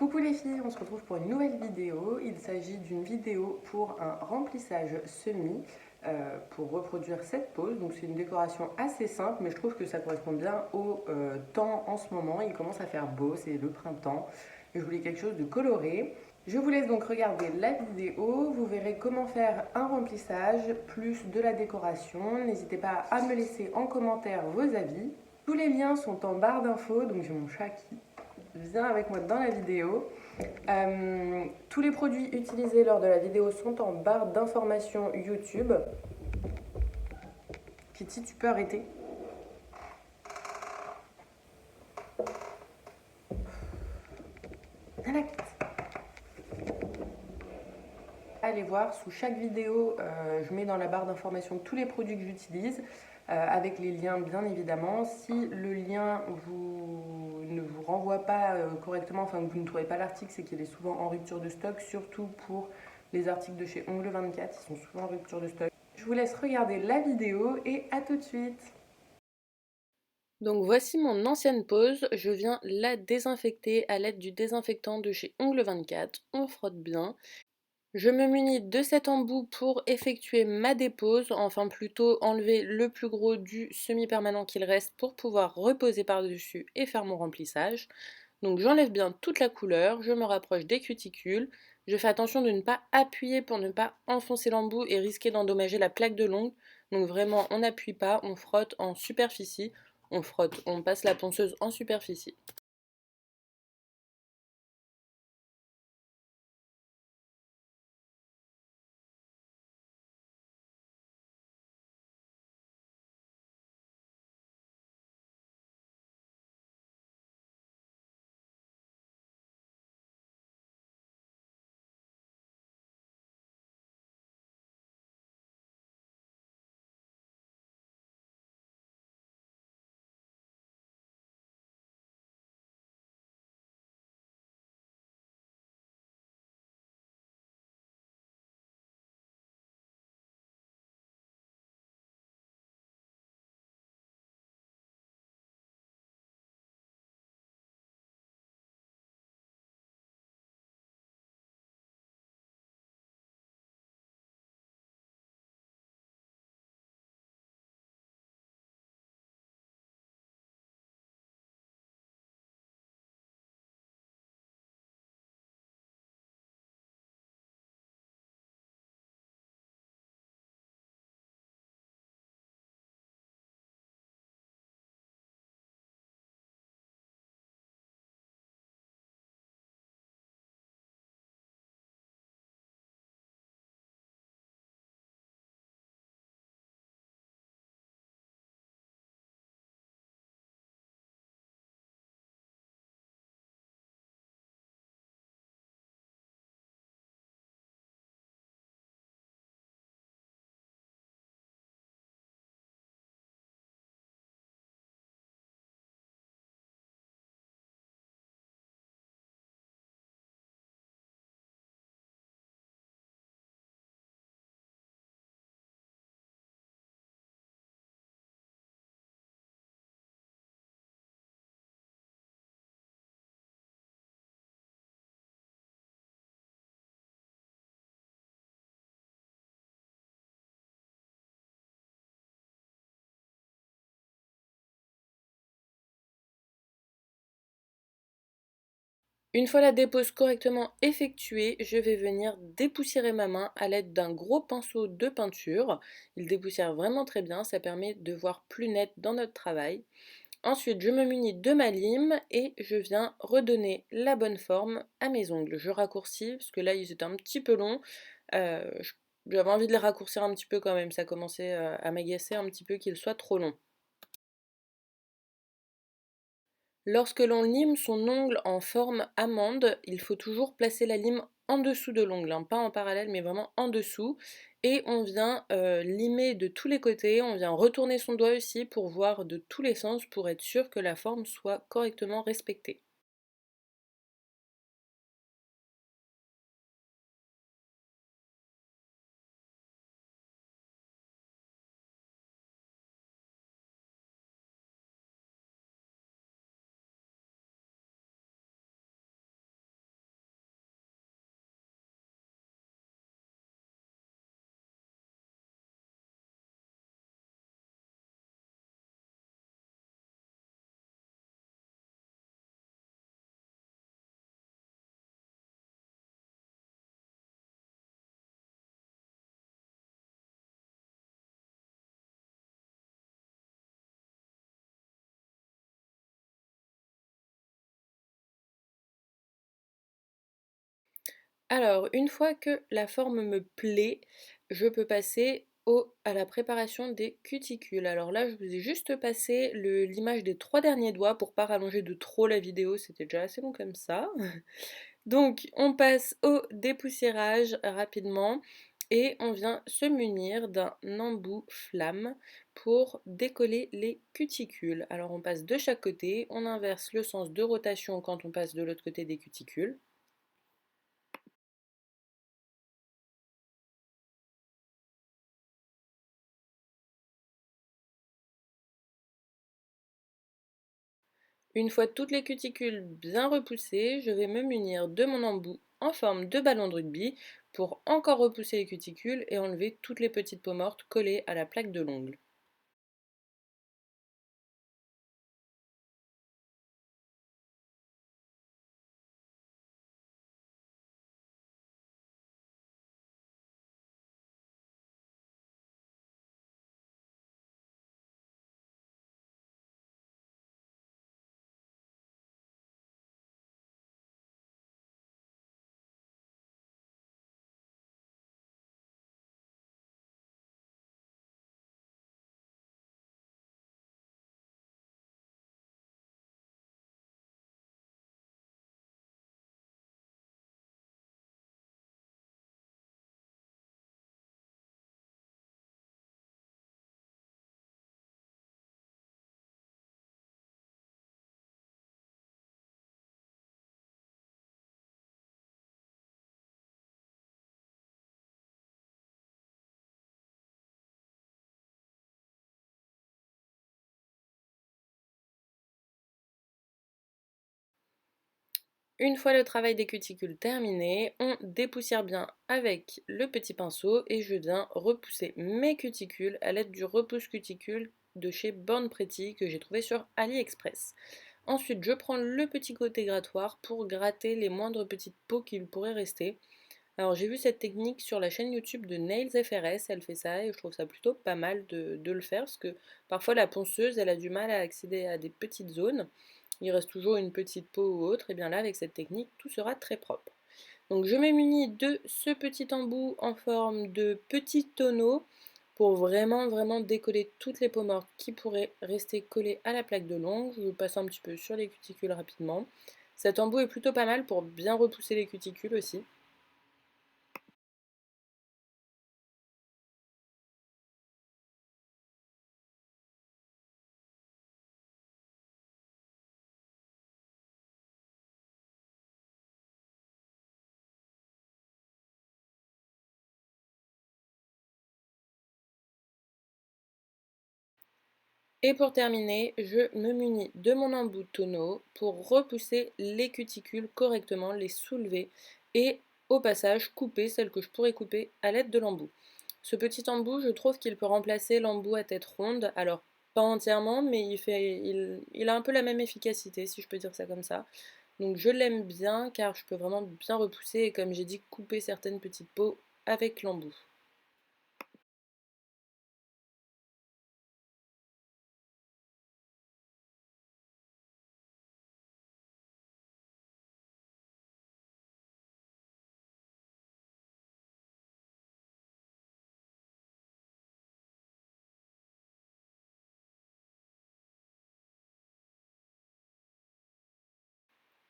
Coucou les filles, on se retrouve pour une nouvelle vidéo. Il s'agit d'une vidéo pour un remplissage semi pour reproduire cette pose. Donc c'est une décoration assez simple, mais je trouve que ça correspond bien au temps en ce moment. Il commence à faire beau, c'est le printemps. Et je voulais quelque chose de coloré. Je vous laisse donc regarder la vidéo. Vous verrez comment faire un remplissage plus de la décoration. N'hésitez pas à me laisser en commentaire vos avis. Tous les liens sont en barre d'infos, donc j'ai mon chat qui vient avec moi dans la vidéo. Tous les produits utilisés lors de la vidéo sont en barre d'informations YouTube. Kitty, tu peux arrêter. Allez voir, sous chaque vidéo, je mets dans la barre d'informations tous les produits que j'utilise, avec les liens bien évidemment. Si le lien ne vous renvoie pas correctement, enfin que vous ne trouvez pas l'article, c'est qu'il est souvent en rupture de stock, surtout pour les articles de chez Ongle 24, ils sont souvent en rupture de stock. Je vous laisse regarder la vidéo et à tout de suite. Donc voici mon ancienne pose, je viens la désinfecter à l'aide du désinfectant de chez Ongle 24, on frotte bien. Je me munis de cet embout pour effectuer ma dépose, enfin plutôt enlever le plus gros du semi-permanent qu'il reste pour pouvoir reposer par-dessus et faire mon remplissage. Donc j'enlève bien toute la couleur, je me rapproche des cuticules, je fais attention de ne pas appuyer pour ne pas enfoncer l'embout et risquer d'endommager la plaque de l'ongle. Donc vraiment on n'appuie pas, on frotte en superficie, on passe la ponceuse en superficie. Une fois la dépose correctement effectuée, je vais venir dépoussiérer ma main à l'aide d'un gros pinceau de peinture. Il dépoussière vraiment très bien, ça permet de voir plus net dans notre travail. Ensuite, je me munis de ma lime et je viens redonner la bonne forme à mes ongles. Je raccourcis parce que là ils étaient un petit peu longs. Euh, J'avais envie de les raccourcir un petit peu quand même, ça commençait à m'agacer un petit peu qu'ils soient trop longs. Lorsque l'on lime son ongle en forme amande, il faut toujours placer la lime en dessous de l'ongle, hein, pas en parallèle mais vraiment en dessous. Et on vient limer de tous les côtés, on vient retourner son doigt aussi pour voir de tous les sens pour être sûr que la forme soit correctement respectée. Alors, une fois que la forme me plaît, je peux passer à la préparation des cuticules. Alors là, je vous ai juste passé l'image des 3 derniers doigts pour pas rallonger de trop la vidéo, c'était déjà assez long comme ça. Donc, on passe au dépoussiérage rapidement et on vient se munir d'un embout flamme pour décoller les cuticules. Alors, on passe de chaque côté, on inverse le sens de rotation quand on passe de l'autre côté des cuticules. Une fois toutes les cuticules bien repoussées, je vais me munir de mon embout en forme de ballon de rugby pour encore repousser les cuticules et enlever toutes les petites peaux mortes collées à la plaque de l'ongle. Une fois le travail des cuticules terminé, on dépoussière bien avec le petit pinceau et je viens repousser mes cuticules à l'aide du repousse cuticule de chez Born Pretty que j'ai trouvé sur AliExpress. Ensuite, je prends le petit côté grattoir pour gratter les moindres petites peaux qu'il pourrait rester. Alors j'ai vu cette technique sur la chaîne YouTube de Nails FRS, elle fait ça et je trouve ça plutôt pas mal de le faire parce que parfois la ponceuse elle a du mal à accéder à des petites zones, il reste toujours une petite peau ou autre, et bien là avec cette technique tout sera très propre. Donc je me munis de ce petit embout en forme de petit tonneau pour vraiment décoller toutes les peaux mortes qui pourraient rester collées à la plaque de l'ongle. Je passe un petit peu sur les cuticules rapidement. Cet embout est plutôt pas mal pour bien repousser les cuticules aussi. Et pour terminer, je me munis de mon embout tonneau pour repousser les cuticules correctement, les soulever et au passage couper celles que je pourrais couper à l'aide de l'embout. Ce petit embout, je trouve qu'il peut remplacer l'embout à tête ronde, alors pas entièrement, mais il a un peu la même efficacité, si je peux dire ça comme ça. Donc je l'aime bien car je peux vraiment bien repousser et comme j'ai dit, couper certaines petites peaux avec l'embout.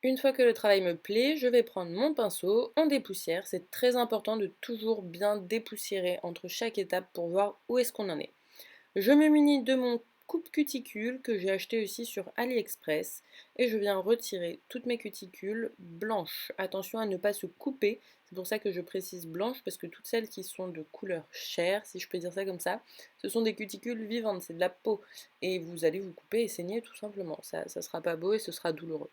Une fois que le travail me plaît, je vais prendre mon pinceau, on dépoussière. C'est très important de toujours bien dépoussiérer entre chaque étape pour voir où est-ce qu'on en est. Je me munis de mon coupe cuticule que j'ai acheté aussi sur AliExpress et je viens retirer toutes mes cuticules blanches. Attention à ne pas se couper, c'est pour ça que je précise blanche parce que toutes celles qui sont de couleur chair, si je peux dire ça comme ça, ce sont des cuticules vivantes, c'est de la peau et vous allez vous couper et saigner tout simplement. Ça sera pas beau et ce sera douloureux.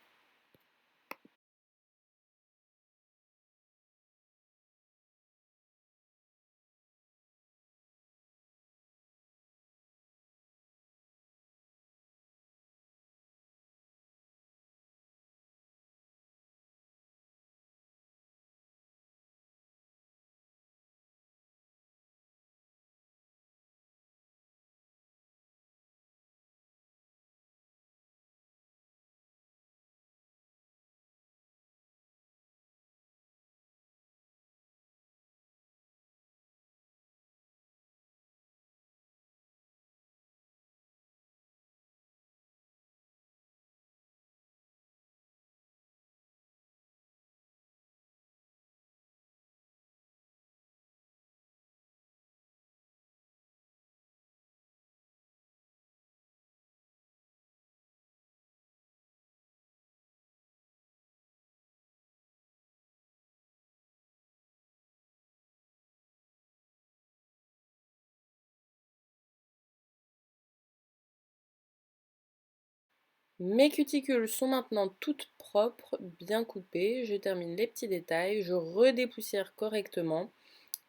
Mes cuticules sont maintenant toutes propres, bien coupées. Je termine les petits détails, je redépoussière correctement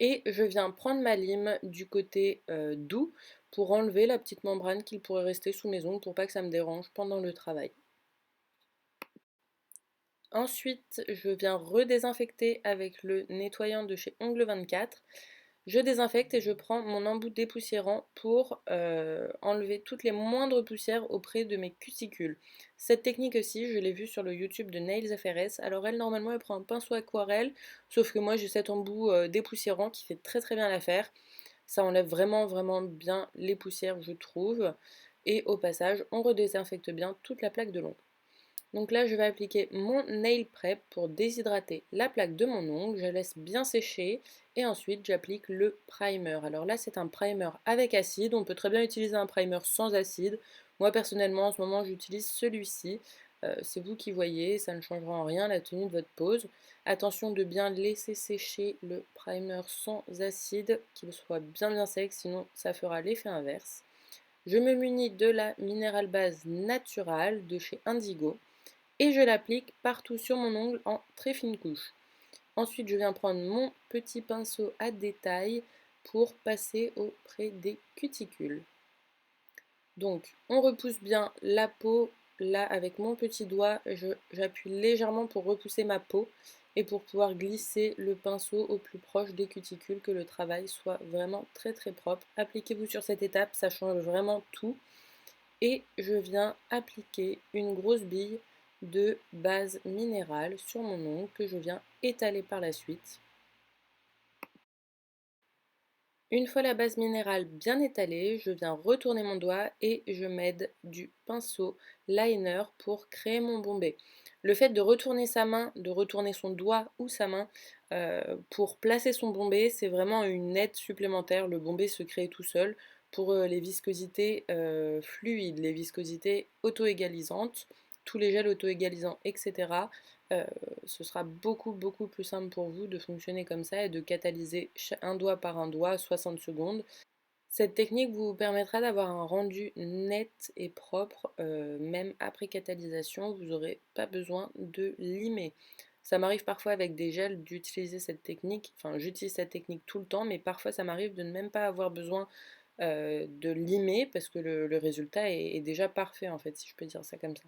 et je viens prendre ma lime du côté doux pour enlever la petite membrane qu'il pourrait rester sous mes ongles pour pas que ça me dérange pendant le travail. Ensuite, je viens redésinfecter avec le nettoyant de chez Ongle 24. Je désinfecte et je prends mon embout dépoussiérant pour enlever toutes les moindres poussières auprès de mes cuticules. Cette technique aussi, je l'ai vue sur le YouTube de Nails FRS. Alors elle, normalement, elle prend un pinceau aquarelle, sauf que moi j'ai cet embout dépoussiérant qui fait très très bien l'affaire. Ça enlève vraiment vraiment bien les poussières, je trouve. Et au passage, on redésinfecte bien toute la plaque de l'ongle. Donc là, je vais appliquer mon nail prep pour déshydrater la plaque de mon ongle. Je laisse bien sécher et ensuite j'applique le primer. Alors là, c'est un primer avec acide. On peut très bien utiliser un primer sans acide. Moi, personnellement, en ce moment, j'utilise celui-ci. C'est vous qui voyez, ça ne changera en rien la tenue de votre pose. Attention de bien laisser sécher le primer sans acide, qu'il soit bien bien sec, sinon ça fera l'effet inverse. Je me munis de la Mineral Base Naturale de chez Indigo et je l'applique partout sur mon ongle en très fine couche. Ensuite, je viens prendre mon petit pinceau à détail pour passer auprès des cuticules. Donc, on repousse bien la peau. Là, avec mon petit doigt, j'appuie légèrement pour repousser ma peau et pour pouvoir glisser le pinceau au plus proche des cuticules, que le travail soit vraiment très très propre. Appliquez-vous sur cette étape, ça change vraiment tout. Et je viens appliquer une grosse bille de base minérale sur mon ongle que je viens étaler par la suite. Une fois la base minérale bien étalée, je viens retourner mon doigt et je m'aide du pinceau liner pour créer mon bombé. Le fait de retourner sa main, de retourner son doigt ou sa main pour placer son bombé, c'est vraiment une aide supplémentaire. Le bombé se crée tout seul pour les viscosités fluides, les viscosités auto-égalisantes, tous les gels auto-égalisants, etc. Euh, Ce sera beaucoup beaucoup plus simple pour vous de fonctionner comme ça et de catalyser un doigt par un doigt 60 secondes. Cette technique vous permettra d'avoir un rendu net et propre, même après catalysation, vous n'aurez pas besoin de limer. Ça m'arrive parfois avec des gels d'utiliser cette technique, enfin j'utilise cette technique tout le temps, mais parfois ça m'arrive de ne même pas avoir besoin de limer parce que le résultat est déjà parfait en fait, si je peux dire ça comme ça.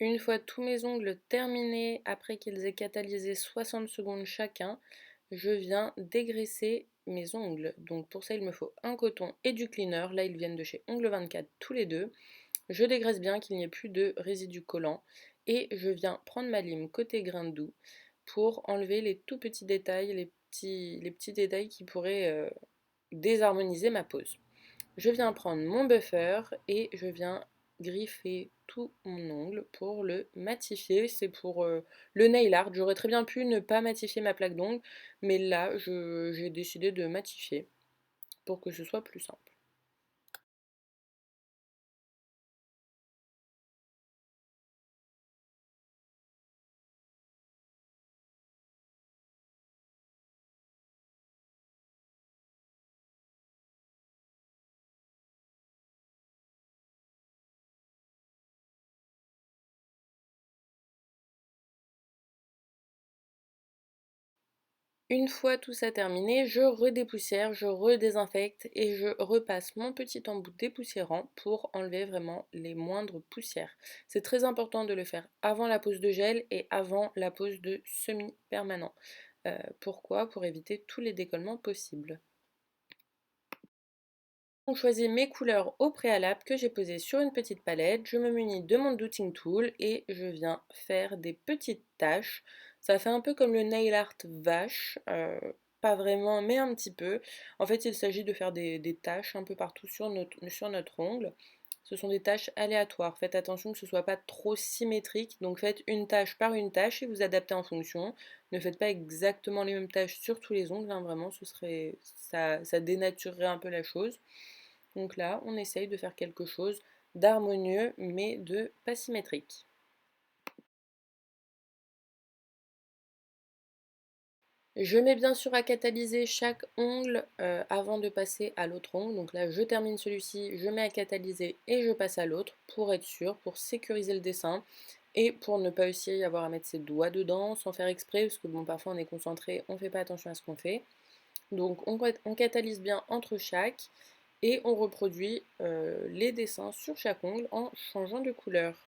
Une fois tous mes ongles terminés, après qu'ils aient catalysé 60 secondes chacun, je viens dégraisser mes ongles. Donc pour ça, il me faut un coton et du cleaner. Là, ils viennent de chez Ongle 24 tous les deux. Je dégraisse bien qu'il n'y ait plus de résidus collants. Et je viens prendre ma lime côté grain de doux pour enlever les tout petits détails, les petits détails qui pourraient désharmoniser ma pose. Je viens prendre mon buffer et je viens griffer tout mon ongle pour le matifier. C'est pour le nail art. J'aurais très bien pu ne pas matifier ma plaque d'ongle, mais là j'ai décidé de matifier pour que ce soit plus simple. Une fois tout ça terminé, je redépoussière, je redésinfecte et je repasse mon petit embout dépoussiérant pour enlever vraiment les moindres poussières. C'est très important de le faire avant la pose de gel et avant la pose de semi-permanent. Pourquoi? Pour éviter tous les décollements possibles. On choisit mes couleurs au préalable que j'ai posées sur une petite palette. Je me munis de mon Dotting Tool et je viens faire des petites taches. Ça fait un peu comme le nail art vache, pas vraiment, mais un petit peu. En fait, il s'agit de faire des taches un peu partout sur notre ongle. Ce sont des tâches aléatoires. Faites attention que ce ne soit pas trop symétrique. Donc faites une tâche par une tâche et vous adaptez en fonction. Ne faites pas exactement les mêmes tâches sur tous les ongles, hein, vraiment, ça dénaturerait un peu la chose. Donc là, on essaye de faire quelque chose d'harmonieux, mais de pas symétrique. Je mets bien sûr à catalyser chaque ongle avant de passer à l'autre ongle. Donc là, je termine celui-ci, je mets à catalyser et je passe à l'autre pour être sûr, pour sécuriser le dessin et pour ne pas aussi avoir à mettre ses doigts dedans sans faire exprès, parce que bon, parfois on est concentré, on ne fait pas attention à ce qu'on fait. Donc on catalyse bien entre chaque et on reproduit les dessins sur chaque ongle en changeant de couleur.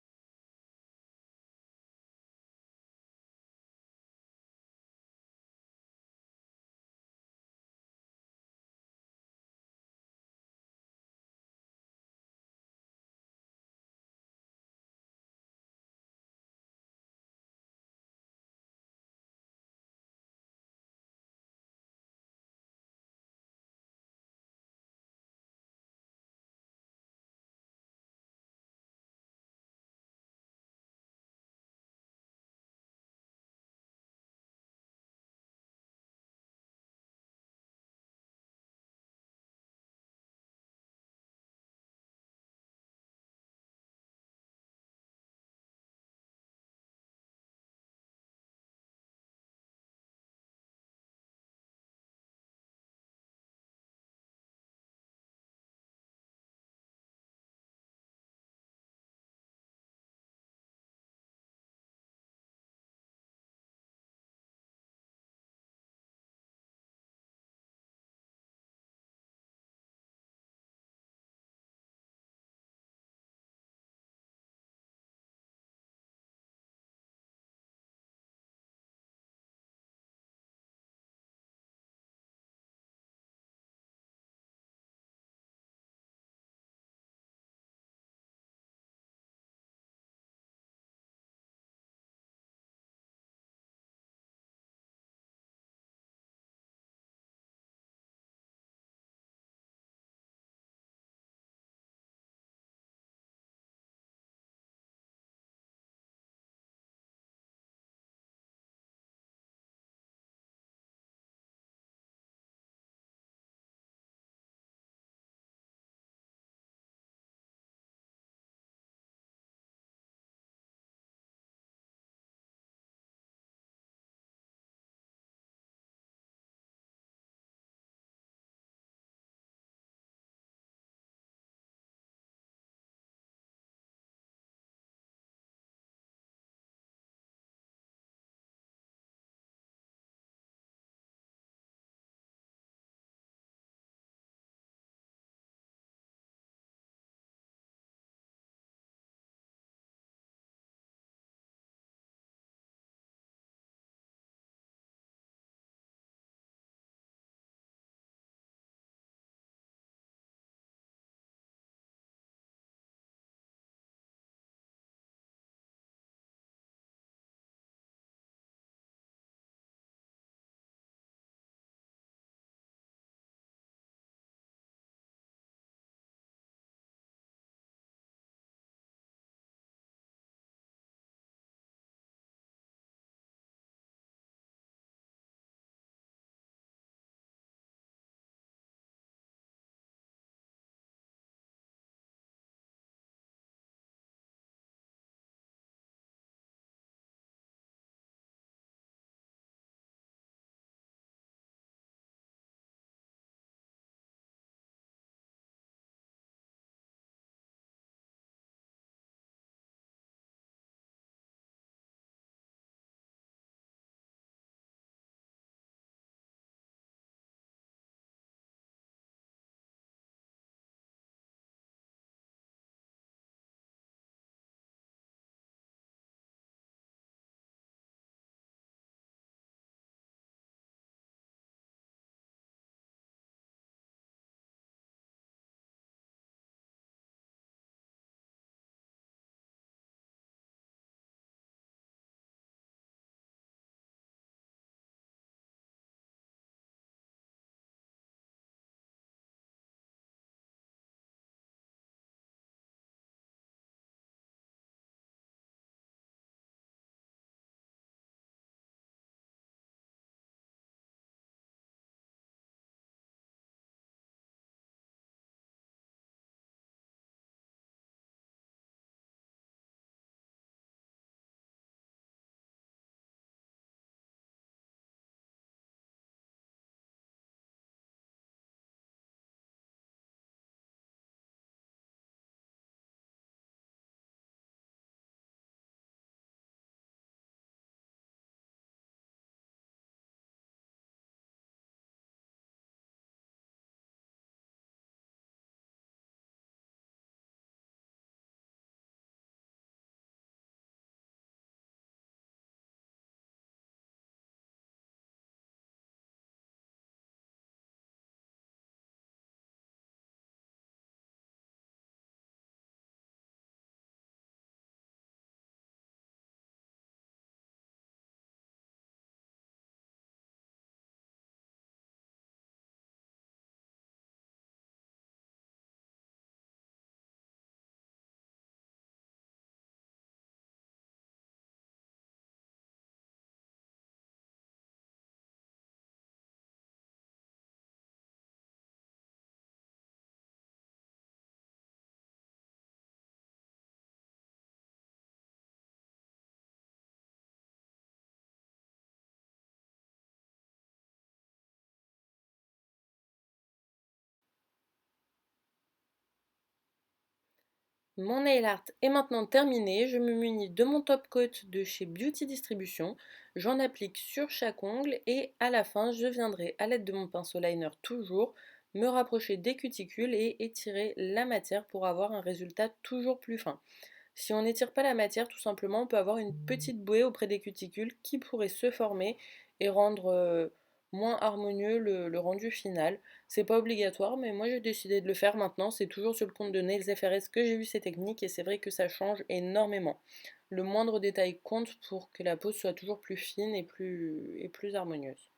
Mon nail art est maintenant terminé, je me munis de mon top coat de chez Beauty Distribution, j'en applique sur chaque ongle et à la fin je viendrai à l'aide de mon pinceau liner toujours me rapprocher des cuticules et étirer la matière pour avoir un résultat toujours plus fin. Si on n'étire pas la matière, tout simplement, on peut avoir une petite bouée auprès des cuticules qui pourrait se former et rendre moins harmonieux le rendu final. C'est pas obligatoire, mais moi j'ai décidé de le faire maintenant. C'est toujours sur le compte de Nails FRS que j'ai vu ces techniques et c'est vrai que ça change énormément. Le moindre détail compte pour que la pose soit toujours plus fine et plus harmonieuse.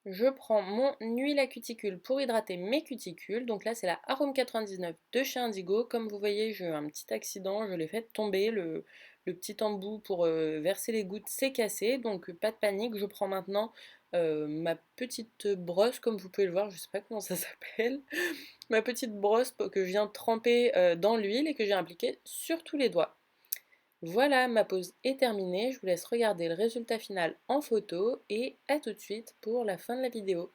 Je prends mon huile à cuticule pour hydrater mes cuticules. Donc là, c'est la Arôme 99 de chez Indigo. Comme vous voyez, j'ai eu un petit accident. Je l'ai fait tomber. Le petit embout pour verser les gouttes s'est cassé. Donc pas de panique. Je prends maintenant ma petite brosse, comme vous pouvez le voir. Je ne sais pas comment ça s'appelle. Ma petite brosse que je viens tremper dans l'huile et que j'ai appliquée sur tous les doigts. Voilà, ma pause est terminée, je vous laisse regarder le résultat final en photo et à tout de suite pour la fin de la vidéo.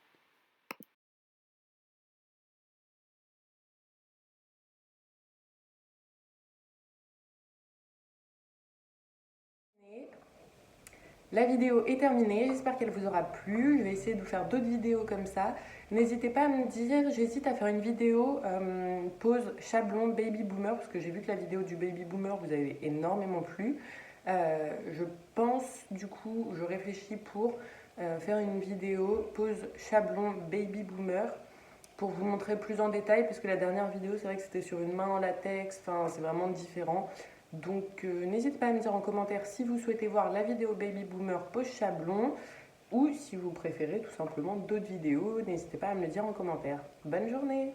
La vidéo est terminée, j'espère qu'elle vous aura plu. Je vais essayer de vous faire d'autres vidéos comme ça. N'hésitez pas à me dire, j'hésite à faire une vidéo pose Chablon Baby Boomer, parce que j'ai vu que la vidéo du Baby Boomer vous avait énormément plu. Je pense, du coup, je réfléchis pour faire une vidéo pose Chablon Baby Boomer pour vous montrer plus en détail, parce que la dernière vidéo, c'est vrai que c'était sur une main en latex, enfin, c'est vraiment différent. Donc n'hésitez pas à me dire en commentaire si vous souhaitez voir la vidéo Baby Boomer pose Chablon ou si vous préférez tout simplement d'autres vidéos. N'hésitez pas à me le dire en commentaire. Bonne journée!